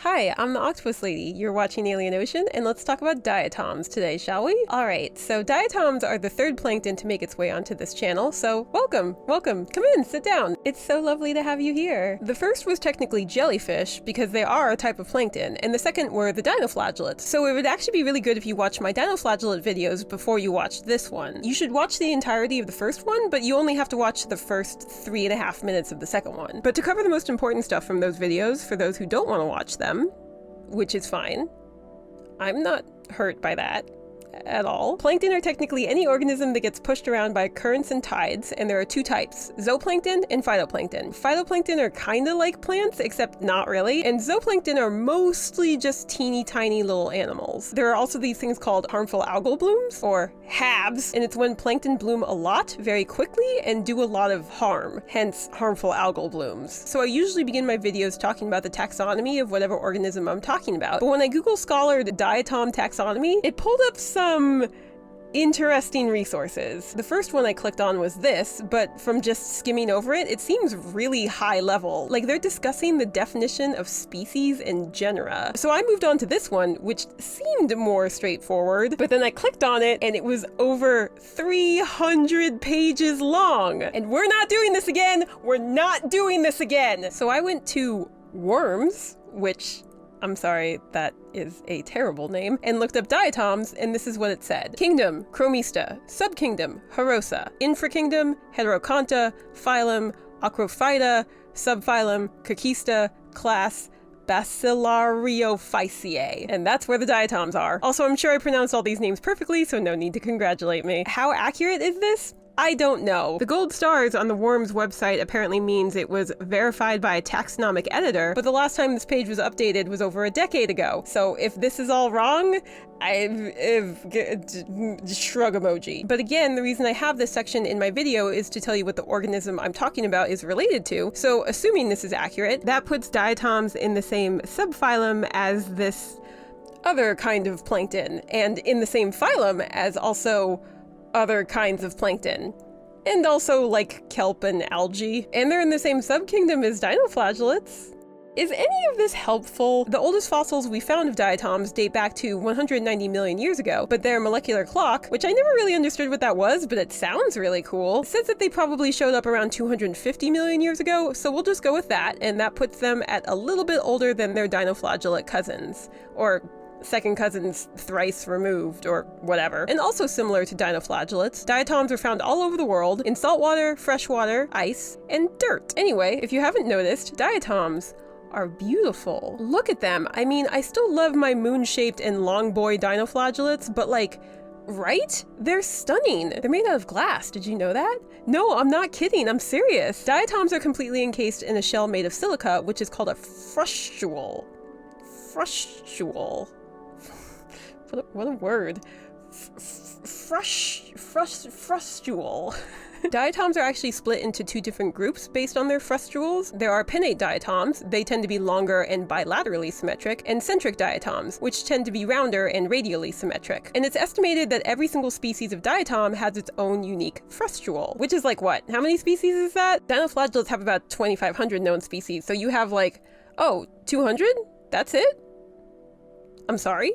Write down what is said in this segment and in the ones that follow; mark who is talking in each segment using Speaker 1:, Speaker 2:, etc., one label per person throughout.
Speaker 1: Hi, I'm the Octopus Lady. You're watching Alien Ocean, and let's talk about diatoms today, shall we? Alright, so diatoms are the third plankton to make its way onto this channel, so welcome, come in, sit down. It's so lovely to have you here. The first was technically jellyfish, because they are a type of plankton, and the second were the dinoflagellates. So it would actually be really good if you watched my dinoflagellate videos before you watched this one. You should watch the entirety of the first one, but you only have to watch the first 3.5 minutes of the second one. But to cover the most important stuff from those videos, for those who don't want to watch them, which is fine. I'm not hurt by that at all. Plankton are technically any organism that gets pushed around by currents and tides, and there are two types, zooplankton and phytoplankton. Phytoplankton are kinda like plants, except not really, and zooplankton are mostly just teeny tiny little animals. There are also these things called harmful algal blooms, or HABs, and it's when plankton bloom a lot, very quickly, and do a lot of harm, hence harmful algal blooms. So I usually begin my videos talking about the taxonomy of whatever organism I'm talking about, but when I Google Scholar the Diatom taxonomy, it pulled up some interesting resources. The first one I clicked on was this, but from just skimming over it, it seems really high level. Like they're discussing the definition of species and genera. So I moved on to this one, which seemed more straightforward, but then I clicked on it and it was over 300 pages long. And we're not doing this again! We're not doing this again! So I went to worms, which I'm sorry, that is a terrible name, and looked up diatoms, and this is what it said. Kingdom, Chromista. Subkingdom, Herosa. Infrakingdom, Heteroconta. Phylum, Acrophyta. Subphylum, Cocista. Class, Bacillariophyceae. And that's where the diatoms are. Also, I'm sure I pronounced all these names perfectly, so no need to congratulate me. How accurate is this? I don't know. The gold stars on the worms website apparently means it was verified by a taxonomic editor, but the last time this page was updated was over a decade ago. So if this is all wrong, shrug emoji. But again, the reason I have this section in my video is to tell you what the organism I'm talking about is related to. So assuming this is accurate, that puts diatoms in the same subphylum as this other kind of plankton, and in the same phylum as also other kinds of plankton, and also like kelp and algae, and they're in the same subkingdom as dinoflagellates. Is any of this helpful? The oldest fossils we found of diatoms date back to 190 million years ago, but their molecular clock, which I never really understood what that was, but it sounds really cool, says that they probably showed up around 250 million years ago, so we'll just go with that, and that puts them at a little bit older than their dinoflagellate cousins, or second cousins thrice removed, or whatever. And also similar to dinoflagellates, diatoms are found all over the world, in saltwater, freshwater, ice, and dirt. Anyway, if you haven't noticed, diatoms are beautiful. Look at them. I mean, I still love my moon-shaped and long boy dinoflagellates, but like, right? They're stunning. They're made out of glass. Did you know that? No, I'm not kidding. I'm serious. Diatoms are completely encased in a shell made of silica, which is called a frustule. Frustule. What a word. Frustule. Diatoms are actually split into two different groups based on their frustules. There are pinnate diatoms, they tend to be longer and bilaterally symmetric, and centric diatoms, which tend to be rounder and radially symmetric. And it's estimated that every single species of diatom has its own unique frustule, which is like what? How many species is that? Dinoflagellates have about 2,500 known species, so you have like, oh, 200? That's it? I'm sorry?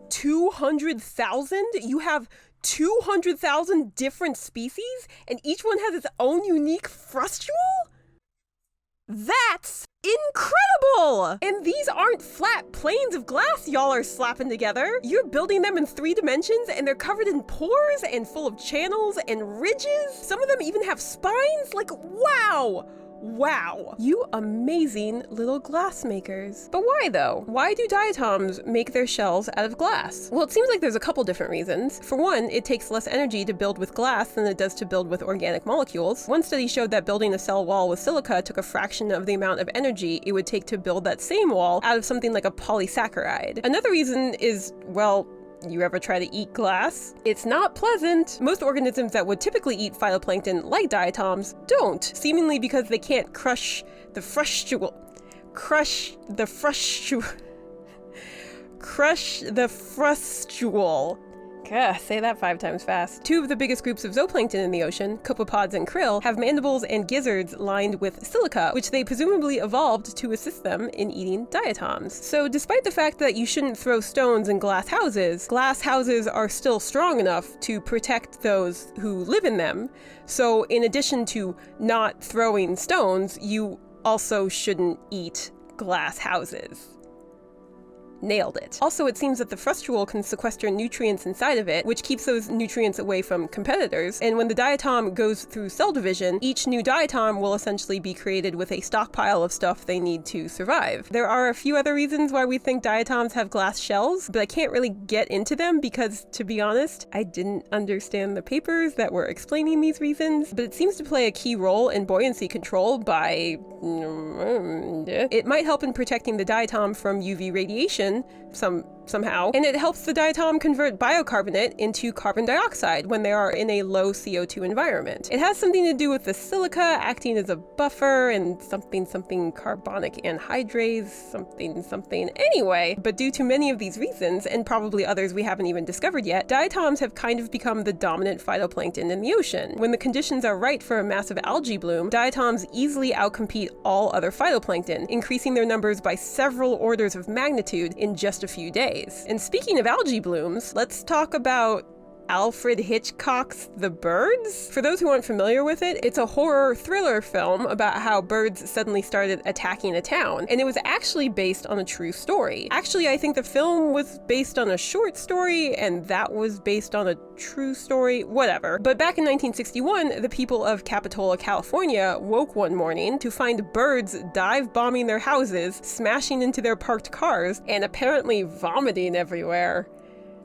Speaker 1: 200,000? You have 200,000 different species, and each one has its own unique frustule? That's incredible! And these aren't flat planes of glass y'all are slapping together. You're building them in 3 dimensions, and they're covered in pores and full of channels and ridges. Some of them even have spines. Like, wow! Wow, you amazing little glass makers. But why though? Why do diatoms make their shells out of glass? Well, it seems like there's a couple different reasons. For one, it takes less energy to build with glass than it does to build with organic molecules. One study showed that building a cell wall with silica took a fraction of the amount of energy it would take to build that same wall out of something like a polysaccharide. Another reason is, well, you ever try to eat glass? It's not pleasant. Most organisms that would typically eat phytoplankton, like diatoms, don't, seemingly because they can't crush the frustule. Crush the frustule. Say that 5 times fast. 2 of the biggest groups of zooplankton in the ocean, copepods and krill, have mandibles and gizzards lined with silica, which they presumably evolved to assist them in eating diatoms. So despite the fact that you shouldn't throw stones in glass houses are still strong enough to protect those who live in them. So in addition to not throwing stones, you also shouldn't eat glass houses. Nailed it. Also, it seems that the frustule can sequester nutrients inside of it, which keeps those nutrients away from competitors, and when the diatom goes through cell division, each new diatom will essentially be created with a stockpile of stuff they need to survive. There are a few other reasons why we think diatoms have glass shells, but I can't really get into them because, to be honest, I didn't understand the papers that were explaining these reasons, but it seems to play a key role in buoyancy control by... It might help in protecting the diatom from UV radiation somehow, and it helps the diatom convert biocarbonate into carbon dioxide when they are in a low CO2 environment. It has something to do with the silica acting as a buffer and something carbonic anhydrase, something. Anyway, but due to many of these reasons, and probably others we haven't even discovered yet, diatoms have kind of become the dominant phytoplankton in the ocean. When the conditions are right for a massive algae bloom, diatoms easily outcompete all other phytoplankton, increasing their numbers by several orders of magnitude in just a few days. And speaking of algae blooms, let's talk about Alfred Hitchcock's The Birds? For those who aren't familiar with it, it's a horror thriller film about how birds suddenly started attacking a town, and it was actually based on a true story. Actually, I think the film was based on a short story, and that was based on a true story, whatever. But back in 1961, the people of Capitola, California woke one morning to find birds dive bombing their houses, smashing into their parked cars, and apparently vomiting everywhere.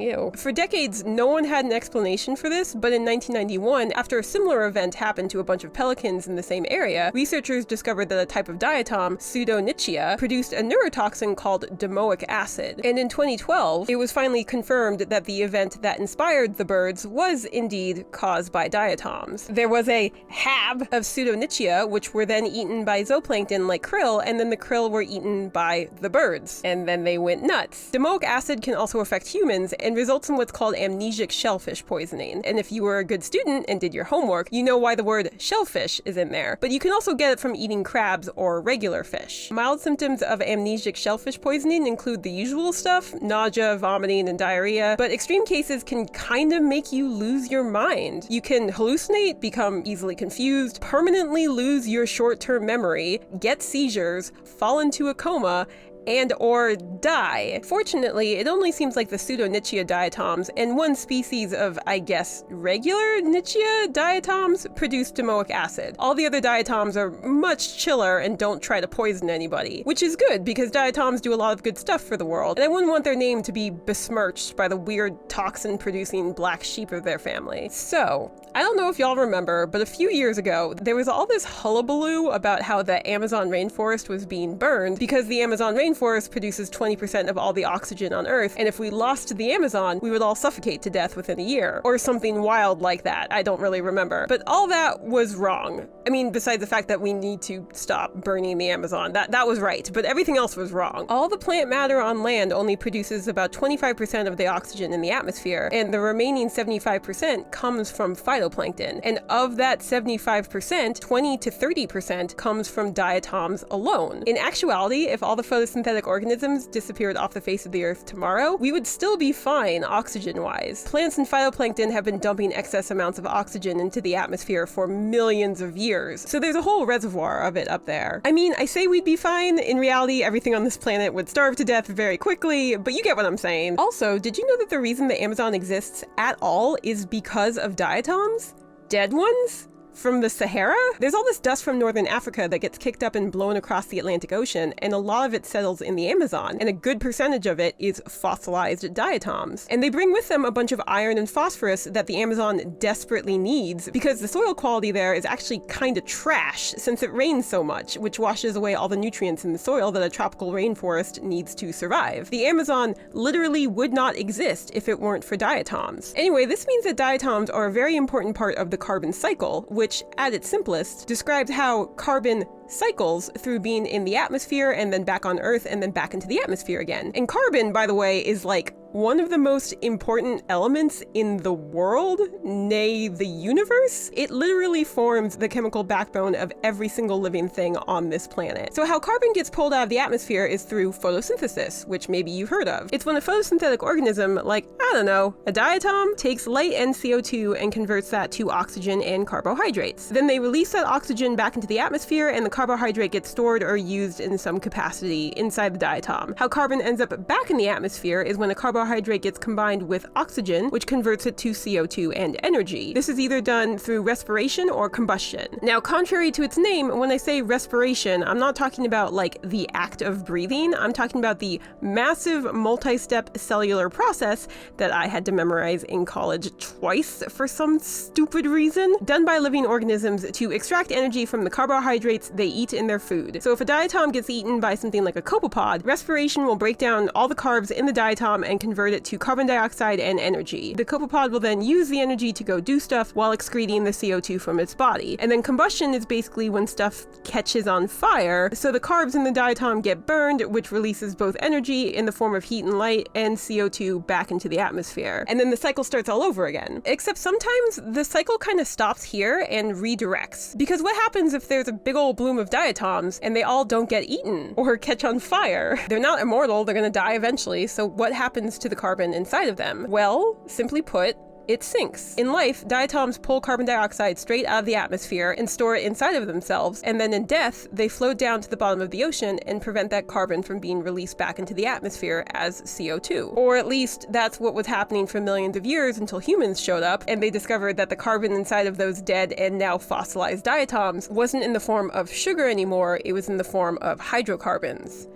Speaker 1: Ew. For decades, no one had an explanation for this, but in 1991, after a similar event happened to a bunch of pelicans in the same area, researchers discovered that a type of diatom, Pseudonychia, produced a neurotoxin called domoic acid. And in 2012, it was finally confirmed that the event that inspired the birds was indeed caused by diatoms. There was a hab of Pseudonychia, which were then eaten by zooplankton like krill, and then the krill were eaten by the birds. And then they went nuts. Domoic acid can also affect humans, and results in what's called amnesic shellfish poisoning. And if you were a good student and did your homework, you know why the word shellfish is in there. But you can also get it from eating crabs or regular fish. Mild symptoms of amnesic shellfish poisoning include the usual stuff, nausea, vomiting, and diarrhea, but extreme cases can kind of make you lose your mind. You can hallucinate, become easily confused, permanently lose your short-term memory, get seizures, fall into a coma, and or die. Fortunately, it only seems like the Pseudonychia diatoms and one species of, I guess, regular Nichia diatoms produce domoic acid. All the other diatoms are much chiller and don't try to poison anybody, which is good because diatoms do a lot of good stuff for the world, and I wouldn't want their name to be besmirched by the weird toxin-producing black sheep of their family. So, I don't know if y'all remember, but a few years ago, there was all this hullabaloo about how the Amazon rainforest was being burned because the Amazon rainforest produces 20% of all the oxygen on Earth, and if we lost the Amazon, we would all suffocate to death within a year. Or something wild like that. I don't really remember. But all that was wrong. I mean, besides the fact that we need to stop burning the Amazon. That was right, but everything else was wrong. All the plant matter on land only produces about 25% of the oxygen in the atmosphere, and the remaining 75% comes from phytoplankton. And of that 75%, 20 to 30% comes from diatoms alone. In actuality, if all the photosynthetic organisms disappeared off the face of the Earth tomorrow, we would still be fine oxygen-wise. Plants and phytoplankton have been dumping excess amounts of oxygen into the atmosphere for millions of years, so there's a whole reservoir of it up there. I mean, I say we'd be fine. In reality, everything on this planet would starve to death very quickly, but you get what I'm saying. Also, did you know that the reason the Amazon exists at all is because of diatoms? Dead ones? From the Sahara? There's all this dust from northern Africa that gets kicked up and blown across the Atlantic Ocean, and a lot of it settles in the Amazon, and a good percentage of it is fossilized diatoms. And they bring with them a bunch of iron and phosphorus that the Amazon desperately needs, because the soil quality there is actually kinda trash since it rains so much, which washes away all the nutrients in the soil that a tropical rainforest needs to survive. The Amazon literally would not exist if it weren't for diatoms. Anyway, this means that diatoms are a very important part of the carbon cycle, which, at its simplest, describes how carbon cycles through being in the atmosphere and then back on Earth and then back into the atmosphere again. And carbon, by the way, is like one of the most important elements in the world, nay, the universe. It literally forms the chemical backbone of every single living thing on this planet. So how carbon gets pulled out of the atmosphere is through photosynthesis, which maybe you've heard of. It's when a photosynthetic organism, like, I don't know, a diatom, takes light and CO2 and converts that to oxygen and carbohydrates. Then they release that oxygen back into the atmosphere, and the carbohydrate gets stored or used in some capacity inside the diatom. How carbon ends up back in the atmosphere is when a carbohydrate gets combined with oxygen, which converts it to CO2 and energy. This is either done through respiration or combustion. Now, contrary to its name, when I say respiration, I'm not talking about like the act of breathing. I'm talking about the massive multi-step cellular process that I had to memorize in college twice for some stupid reason, done by living organisms to extract energy from the carbohydrates they eat in their food. So if a diatom gets eaten by something like a copepod, respiration will break down all the carbs in the diatom and convert it to carbon dioxide and energy. The copepod will then use the energy to go do stuff while excreting the CO2 from its body. And then combustion is basically when stuff catches on fire, so the carbs in the diatom get burned, which releases both energy in the form of heat and light and CO2 back into the atmosphere. And then the cycle starts all over again. Except sometimes the cycle kind of stops here and redirects. Because what happens if there's a big old bloom of diatoms and they all don't get eaten or catch on fire? They're not immortal, they're gonna die eventually, so what happens to the carbon inside of them? Well, simply put, it sinks. In life, diatoms pull carbon dioxide straight out of the atmosphere and store it inside of themselves, and then in death, they float down to the bottom of the ocean and prevent that carbon from being released back into the atmosphere as CO2. Or at least, that's what was happening for millions of years until humans showed up, and they discovered that the carbon inside of those dead and now fossilized diatoms wasn't in the form of sugar anymore, it was in the form of hydrocarbons.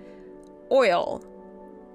Speaker 1: Oil.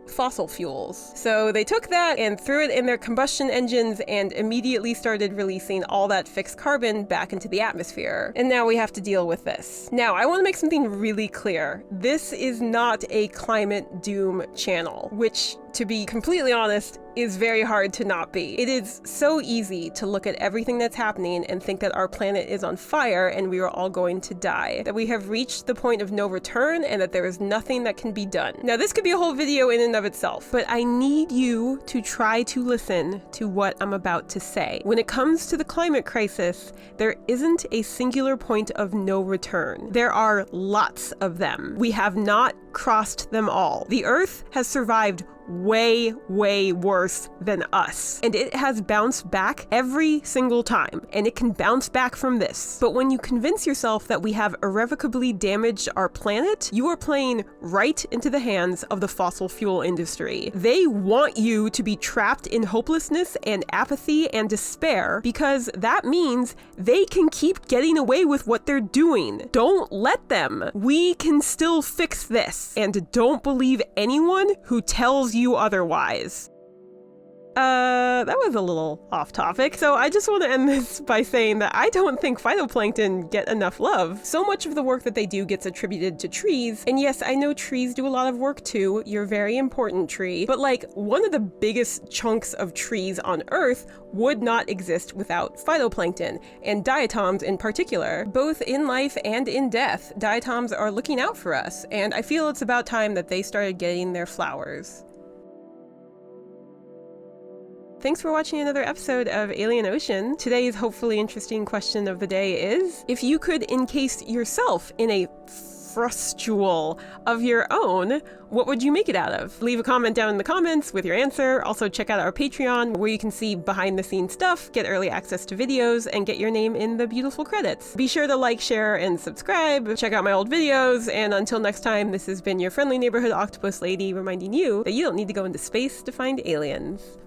Speaker 1: Fossil fuels. So they took that and threw it in their combustion engines and immediately started releasing all that fixed carbon back into the atmosphere. And now we have to deal with this. Now, I want to make something really clear. This is not a climate doom channel, which, to be completely honest, is very hard to not be. It is so easy to look at everything that's happening and think that our planet is on fire and we are all going to die, that we have reached the point of no return and that there is nothing that can be done. Now, this could be a whole video in and of itself, but I need you to try to listen to what I'm about to say. When it comes to the climate crisis, there isn't a singular point of no return. There are lots of them. We have not crossed them all. The Earth has survived way, way worse than us. And it has bounced back every single time, and it can bounce back from this. But when you convince yourself that we have irrevocably damaged our planet, you are playing right into the hands of the fossil fuel industry. They want you to be trapped in hopelessness and apathy and despair, because that means they can keep getting away with what they're doing. Don't let them. We can still fix this. And don't believe anyone who tells you otherwise. That was a little off topic. So I just want to end this by saying that I don't think phytoplankton get enough love. So much of the work that they do gets attributed to trees. And yes, I know trees do a lot of work too. You're a very important tree. But like, one of the biggest chunks of trees on Earth would not exist without phytoplankton, and diatoms in particular. Both in life and in death, diatoms are looking out for us. And I feel it's about time that they started getting their flowers. Thanks for watching another episode of Alien Ocean. Today's hopefully interesting question of the day is, if you could encase yourself in a frustule of your own, what would you make it out of? Leave a comment down in the comments with your answer. Also check out our Patreon, where you can see behind the scenes stuff, get early access to videos, and get your name in the beautiful credits. Be sure to like, share, and subscribe. Check out my old videos, and until next time, this has been your friendly neighborhood octopus lady reminding you that you don't need to go into space to find aliens.